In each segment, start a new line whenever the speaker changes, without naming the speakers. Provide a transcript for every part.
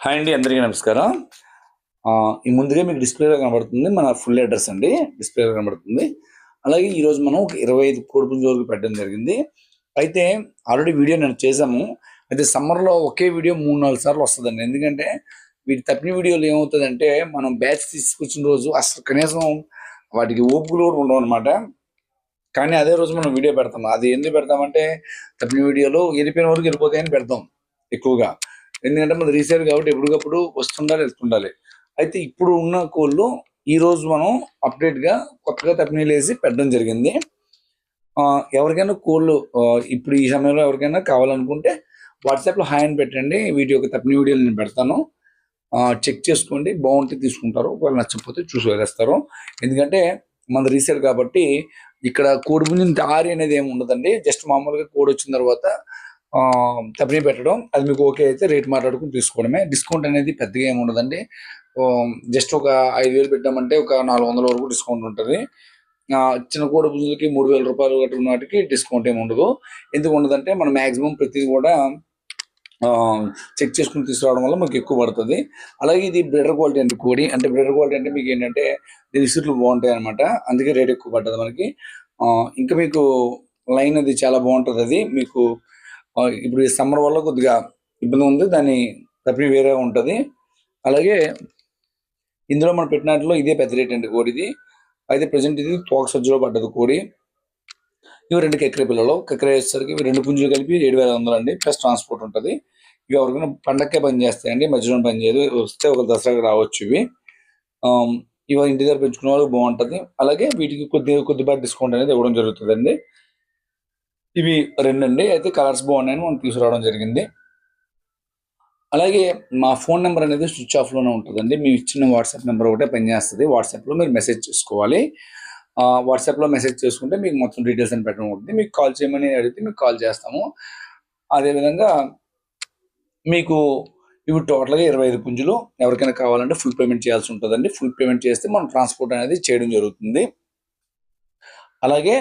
Hi అండి, అందరికీ నమస్కారం. ఈ ముందుగా మీకు డిస్ప్లేలో కనబడుతుంది మన ఫుల్ అడ్రస్ అండి. డిస్ప్లేలో కనబడుతుంది. అలాగే ఈరోజు మనం ఒక 25 కోడిపుంజుల వరకు పెట్టడం జరిగింది. అయితే ఆల్రెడీ వీడియో నేను చేశాము. అయితే సమ్మర్లో ఒకే వీడియో 3-4 సార్లు వస్తుందండి. ఎందుకంటే వీటి తప్పిన వీడియోలు ఏమవుతుందంటే మనం బ్యాచ్ తీసుకొచ్చిన రోజు అసలు కనీసం వాటికి ఓపికలు కూడా ఉండవు అనమాట. కానీ అదే రోజు మనం వీడియో పెడతాం. అది ఎందుకు పెడతామంటే తప్పిన వీడియోలు వెళ్ళిపోయిన వరకు వెళ్ళిపోతాయని పెడతాం ఎక్కువగా. ఎందుకంటే మనది రీసేల్ కాబట్టి ఎప్పటికప్పుడు వస్తుండాలి వెళ్తుండాలి. అయితే ఇప్పుడు ఉన్న కోళ్ళు ఈ రోజు మనం అప్డేట్గా కొత్తగా తప్పినీళ్ళు వేసి పెట్టడం జరిగింది. ఎవరికైనా కోళ్ళు ఇప్పుడు ఈ సమయంలో ఎవరికైనా కావాలనుకుంటే వాట్సాప్లో హాయ్ అని పెట్టండి. వీటి యొక్క తప్పిన వీడియోలు నేను పెడతాను. చెక్ చేసుకోండి, బాగుంటే తీసుకుంటారు, ఒకవేళ నచ్చకపోతే చూసి వదిలేస్తారు. ఎందుకంటే మన రీసేల్ కాబట్టి ఇక్కడ కోడి పుంజుని దారి అనేది ఏమి ఉండదండి. జస్ట్ మామూలుగా కోడి వచ్చిన తర్వాత తప్పిని పెట్టడం, అది మీకు ఓకే అయితే రేట్ మాట్లాడుకుని తీసుకోవడమే. డిస్కౌంట్ అనేది పెద్దగా ఏమి ఉండదండి. జస్ట్ ఒక 5,000 పెట్టామంటే ఒక 400 వరకు డిస్కౌంట్ ఉంటుంది. చిన్న కోడి పుంజులకి 3,000 రూపాయలు కట్టిన వాటికి డిస్కౌంట్ ఏమి ఉండదు. ఎందుకు ఉండదంటే మనం మ్యాక్సిమం ప్రతిదీ కూడా చెక్ చేసుకుని తీసుకురావడం వల్ల మీకు ఎక్కువ పడుతుంది. అలాగే ఇది బ్రెడర్ క్వాలిటీ అంటే కోడి అంటే బ్రెడర్ క్వాలిటీ అంటే మీకు ఏంటంటే రిసీట్లు బాగుంటాయి అనమాట. అందుకే రేట్ ఎక్కువ పడుతుంది మనకి. ఇంకా మీకు లైన్ అది చాలా బాగుంటుంది. అది మీకు ఇప్పుడు ఈ సమ్మర్ వల్ల కొద్దిగా ఇబ్బంది ఉంది, దాన్ని తప్పి వేరే ఉంటుంది. అలాగే ఇందులో మనం పెట్టినట్లో ఇదే పెద్ద రేట్ అండి కోడిది. అయితే ప్రజెంట్ ఇది తోక సజ్జలో పడ్డది కోడి. ఇవి 2 కక్కెర పిల్లలు. కక్కెర వేసేసరికి ఇవి 2 పుంజులు కలిపి 7,500 అండి, ప్లస్ ట్రాన్స్పోర్ట్ ఉంటుంది. ఇవి ఎవరికైనా పండక్కే పని చేస్తాయండి, మధ్యలో పని చేయదు. వస్తే ఒక దసరాకి రావచ్చు ఇవి. ఇవి ఇంటి దగ్గర పెంచుకునే వాళ్ళకి బాగుంటుంది. అలాగే వీటికి కొద్దిపాటి డిస్కౌంట్ అనేది ఇవ్వడం జరుగుతుందండి. ఇవి 2 అండి. అయితే కలర్స్ బాగున్నాయని మనం తీసుకురావడం జరిగింది. అలాగే మా ఫోన్ నెంబర్ అనేది స్విచ్ ఆఫ్లోనే ఉంటుందండి. మీ ఇచ్చిన వాట్సాప్ నెంబర్ ఒకటే పనిచేస్తుంది. వాట్సాప్లో మీరు మెసేజ్ చేసుకోవాలి. వాట్సాప్లో మెసేజ్ చేసుకుంటే మీకు మొత్తం డీటెయిల్స్ అని పెట్టడం ఉంటుంది. మీకు కాల్ చేయమని అడిగితే మీకు కాల్ చేస్తాము. అదేవిధంగా మీకు ఇవి టోటల్గా 25 పుంజులు. ఎవరికైనా కావాలంటే ఫుల్ పేమెంట్ చేయాల్సి ఉంటుందండి. ఫుల్ పేమెంట్ చేస్తే మనం ట్రాన్స్పోర్ట్ అనేది చేయడం జరుగుతుంది. అలాగే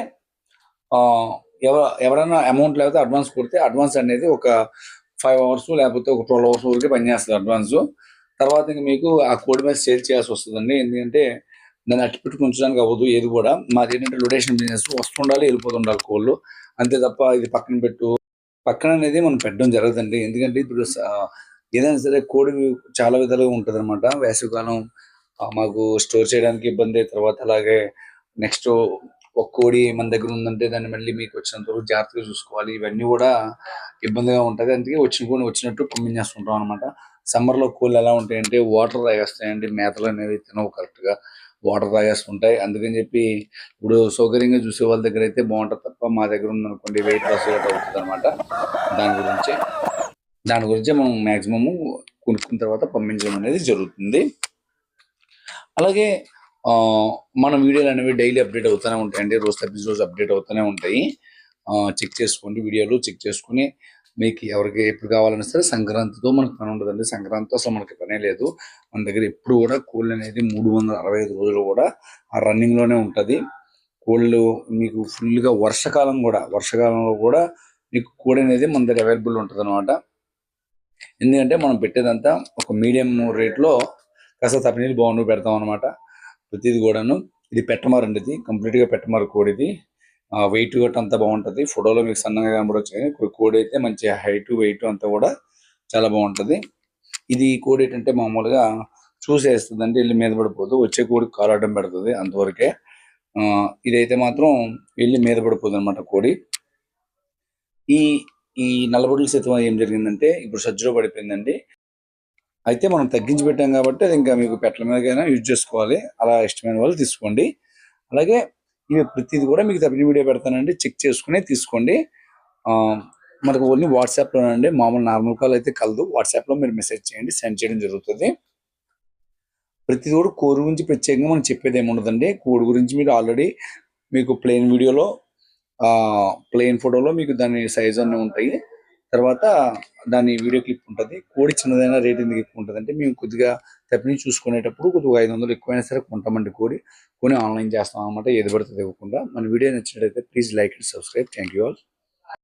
ఎవరైనా అమౌంట్ లేకపోతే అడ్వాన్స్ కొడితే అడ్వాన్స్ అనేది ఒక 5 అవర్స్ లేకపోతే ఒక 12 అవర్స్ వరకే పనిచేస్తుంది అడ్వాన్స్. తర్వాత ఇంక మీకు ఆ కోడి మీద సేల్ చేయాల్సి వస్తుందండి. ఎందుకంటే దాన్ని అట్టి పెట్టుకుని ఉంచడానికి అవ్వదు ఏది కూడా. మాది ఏంటంటే లొటేషన్ బిజినెస్, వస్తుండాలి వెళ్ళిపోతుండాలి కోళ్ళు, అంతే తప్ప ఇది పక్కన అనేది మనం పెట్టడం జరగదండి. ఎందుకంటే ఇప్పుడు ఏదైనా సరే కోడి చాలా విధాలుగా ఉంటుంది అనమాట. వేసవికాలం మాకు స్టోర్ చేయడానికి ఇబ్బంది. తర్వాత అలాగే నెక్స్ట్ ఒక కోడి మన దగ్గర ఉందంటే దాన్ని మళ్ళీ మీకు వచ్చినంత వరకు జాగ్రత్తగా చూసుకోవాలి. ఇవన్నీ కూడా ఇబ్బందిగా ఉంటుంది. అందుకే వచ్చిన కోడిని వచ్చినట్టు పంపించేస్తుంటాం అనమాట. సమ్మర్లో కోళ్ళు ఎలా ఉంటాయంటే వాటర్ తాగేస్తాయండి. మేతలు అనేవి తినవు కరెక్ట్గా, వాటర్ తాగేస్తుంటాయి. అందుకని చెప్పి ఇప్పుడు సౌకర్యంగా చూసే వాళ్ళ దగ్గర అయితే బాగుంటుంది తప్ప మా దగ్గర ఉందనుకోండి వెయిట్ లాస్ అవుతుంది అనమాట. దాని గురించి మనం మ్యాక్సిమము కొనుక్కున్న తర్వాత పంపించడం అనేది జరుగుతుంది. అలాగే మన వీడియోలు అనేవి డైలీ అప్డేట్ అవుతూనే ఉంటాయండి. రోజు తప్పించి రోజు అప్డేట్ అవుతూనే ఉంటాయి. చెక్ చేసుకోండి, వీడియోలు చెక్ చేసుకుని మీకు ఎవరికి ఎప్పుడు కావాలన్నా సరే. సంక్రాంతితో మనకు పని ఉండదండి. సంక్రాంతితో అసలు మనకి పనే లేదు. మన దగ్గర ఎప్పుడు కూడా కోళ్ళు అనేది 365 రోజులు కూడా ఆ రన్నింగ్లోనే ఉంటుంది. కోళ్ళు మీకు ఫుల్గా వర్షాకాలంలో కూడా మీకు కోడి అనేది మన దగ్గర అవైలబుల్ ఉంటుంది అనమాట. ఎందుకంటే మనం పెట్టేదంతా ఒక మీడియం రేట్లో కాస్త తప్పినీళ్ళు బాగుండు పెడతాం అనమాట. ప్రతిది కూడాను. ఇది పెట్టమారండి, ఇది కంప్లీట్గా పెట్టమారు కోడిది. వెయిట్ గట్ట అంతా బాగుంటుంది. ఫోటోలో మీకు సన్నగా కనబడవచ్చు కానీ కోడి అయితే మంచి హైట్ వెయిట్ అంతా కూడా చాలా బాగుంటుంది. ఇది కోడి ఏంటంటే మామూలుగా చూసేస్తుంది అంటే వెళ్ళి మీద పడిపోదు. వచ్చే కోడి కాలు అడ్డం పెడుతుంది, అంతవరకే. ఇదైతే మాత్రం వెళ్ళి మీద పడిపోదు అనమాట కోడి. ఈ నల్లబొడ్ల సైతం ఏం జరిగిందంటే ఇప్పుడు సజ్జలో పడిపోయిందండి. అయితే మనం తగ్గించి పెట్టాం కాబట్టి అది ఇంకా మీకు పెట్టల మీదకైనా యూజ్ చేసుకోవాలి. అలా ఇష్టమైన వాళ్ళు తీసుకోండి. అలాగే ఇవి ప్రతిది కూడా మీకు తప్పిన వీడియో పెడతానండి, చెక్ చేసుకుని తీసుకోండి. మనకు ఓన్లీ వాట్సాప్లోనండి, మామూలు నార్మల్ కాల్ అయితే కలదు. వాట్సాప్లో మీరు మెసేజ్ చేయండి, సెండ్ చేయడం జరుగుతుంది. ప్రతిది కూడా కోడి గురించి ప్రత్యేకంగా మనం చెప్పేది ఏముండదండి. కోడి గురించి మీరు ఆల్రెడీ మీకు ప్లెయిన్ వీడియోలో ప్లెయిన్ ఫోటోలో మీకు దాని సైజ్ అన్నీ ఉంటాయి. తర్వాత దాని వీడియో క్లిప్ ఉంటుంది. కోడి చిన్నదైనా రేట్ ఎందుకు ఎక్కువ ఉంటుంది అంటే మేము కొద్దిగా తప్పిని చూసుకునేటప్పుడు కొద్దిగా 500 ఎక్కువైనా సరే కొంటామండి. కొని ఆన్లైన్ చేస్తాం అనమాట, ఏది పడుతుంది ఇవ్వకుండా. మన వీడియో నచ్చినట్లయితే please like and subscribe. Thank you all.